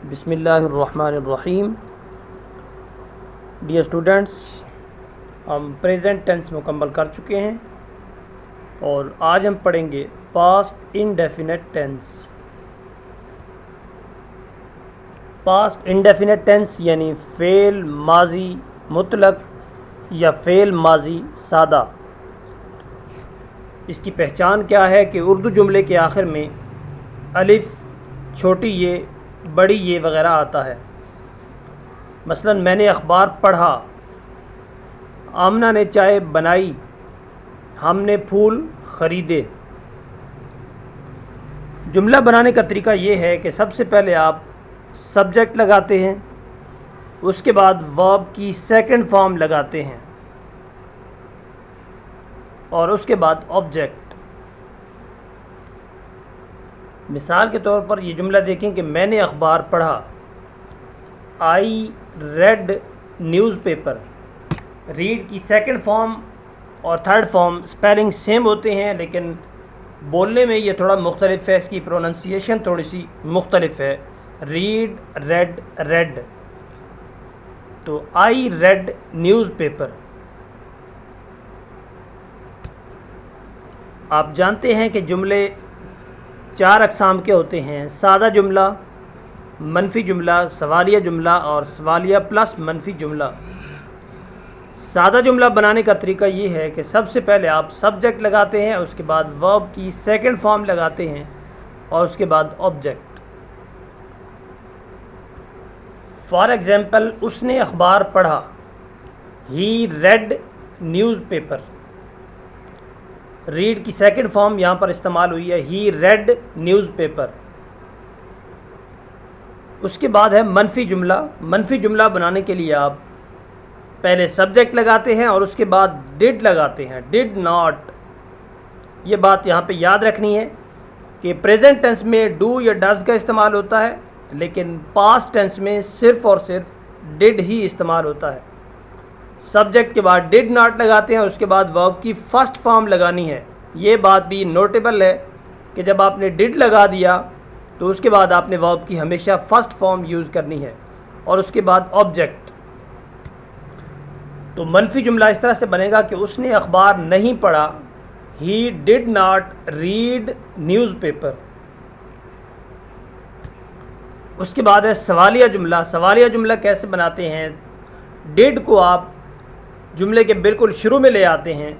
بسم اللہ الرحمن الرحیم۔ ڈیئر اسٹوڈنٹس، ہم پریزنٹ ٹینس مکمل کر چکے ہیں اور آج ہم پڑھیں گے past indefinite tense. Past indefinite tense یعنی فعل ماضی مطلق یا فعل ماضی سادہ۔ اس کی پہچان کیا ہے کہ اردو جملے کے آخر میں الف، چھوٹی یہ، بڑی یہ وغیرہ آتا ہے۔ مثلا میں نے اخبار پڑھا، آمنہ نے چائے بنائی، ہم نے پھول خریدے۔ جملہ بنانے کا طریقہ یہ ہے کہ سب سے پہلے آپ سبجیکٹ لگاتے ہیں، اس کے بعد ورب کی سیکنڈ فارم لگاتے ہیں اور اس کے بعد آبجیکٹ۔ مثال کے طور پر یہ جملہ دیکھیں کہ میں نے اخبار پڑھا، I read newspaper. Read کی سیکنڈ فارم اور تھرڈ فارم سپیلنگ سیم ہوتے ہیں، لیکن بولنے میں یہ تھوڑا مختلف ہے، اس کی پروننسیشن تھوڑی سی مختلف ہے۔ ریڈ، ریڈ، ریڈ، تو آئی ریڈ نیوز پیپر۔ آپ جانتے ہیں کہ جملے چار اقسام کے ہوتے ہیں: سادہ جملہ، منفی جملہ، سوالیہ جملہ اور سوالیہ پلس منفی جملہ۔ سادہ جملہ بنانے کا طریقہ یہ ہے کہ سب سے پہلے آپ سبجیکٹ لگاتے ہیں، اس کے بعد ورب کی سیکنڈ فارم لگاتے ہیں اور اس کے بعد آبجیکٹ۔ فار ایگزامپل، اس نے اخبار پڑھا، ہی ریڈ نیوز پیپر۔ ریڈ کی سیکنڈ فارم یہاں پر استعمال ہوئی ہے، ہی ریڈ نیوز پیپر۔ اس کے بعد ہے منفی جملہ۔ منفی جملہ بنانے کے لیے آپ پہلے سبجیکٹ لگاتے ہیں اور اس کے بعد ڈڈ لگاتے ہیں، ڈڈ ناٹ۔ یہ بات یہاں پہ یاد رکھنی ہے کہ پریزنٹ ٹینس میں ڈو یا ڈز کا استعمال ہوتا ہے، لیکن پاسٹ ٹینس میں صرف اور صرف ڈڈ ہی استعمال ہوتا ہے۔ سبجیکٹ کے بعد ڈڈ ناٹ لگاتے ہیں، اس کے بعد ورب کی فرسٹ فارم لگانی ہے۔ یہ بات بھی نوٹیبل ہے کہ جب آپ نے ڈڈ لگا دیا تو اس کے بعد آپ نے ورب کی ہمیشہ فرسٹ فارم یوز کرنی ہے اور اس کے بعد آبجیکٹ۔ تو منفی جملہ اس طرح سے بنے گا کہ اس نے اخبار نہیں پڑھا، he did not read newspaper. اس کے بعد ہے سوالیہ جملہ۔ سوالیہ جملہ کیسے بناتے ہیں؟ ڈڈ کو آپ جملے کے بالکل شروع میں لے آتے ہیں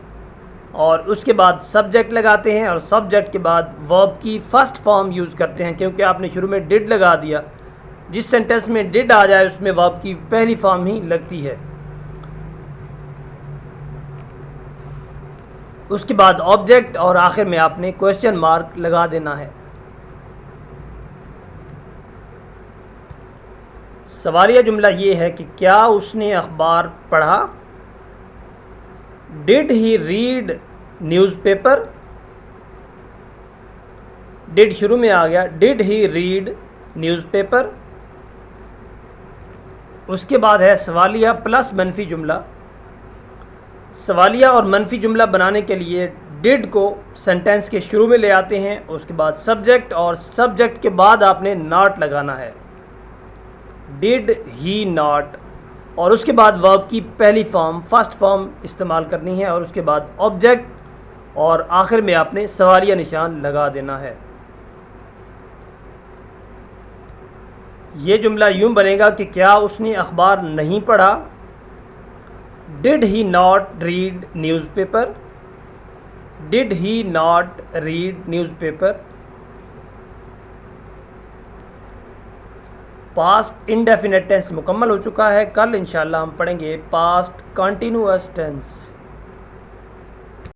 اور اس کے بعد سبجیکٹ لگاتے ہیں اور سبجیکٹ کے بعد ورب کی فرسٹ فارم یوز کرتے ہیں، کیونکہ آپ نے شروع میں ڈڈ لگا دیا۔ جس سینٹنس میں ڈڈ آ جائے اس میں ورب کی پہلی فارم ہی لگتی ہے۔ اس کے بعد آبجیکٹ اور آخر میں آپ نے کوسچن مارک لگا دینا ہے۔ سوالیہ جملہ یہ ہے کہ کیا اس نے اخبار پڑھا؟ Did he red newspaper? ڈڈ شروع میں آ گیا، ڈڈ ہی ریڈ نیوز پیپر۔ اس کے بعد ہے سوالیہ پلس منفی جملہ۔ سوالیہ اور منفی جملہ بنانے کے لیے ڈڈ کو سینٹینس کے شروع میں لے آتے ہیں، اس کے بعد سبجیکٹ اور سبجیکٹ کے بعد آپ نے ناٹ لگانا ہے، ڈڈ ہی ناٹ، اور اس کے بعد ورب کی پہلی فارم فرسٹ فارم استعمال کرنی ہے اور اس کے بعد آبجیکٹ اور آخر میں آپ نے سوالیہ نشان لگا دینا ہے۔ یہ جملہ یوں بنے گا کہ کیا اس نے اخبار نہیں پڑھا؟ Did he not read newspaper? Did he not read newspaper? Past indefinite tense مکمل ہو چکا ہے۔ کل انشاءاللہ ہم پڑھیں گے پاسٹ کنٹینیوس ٹینس۔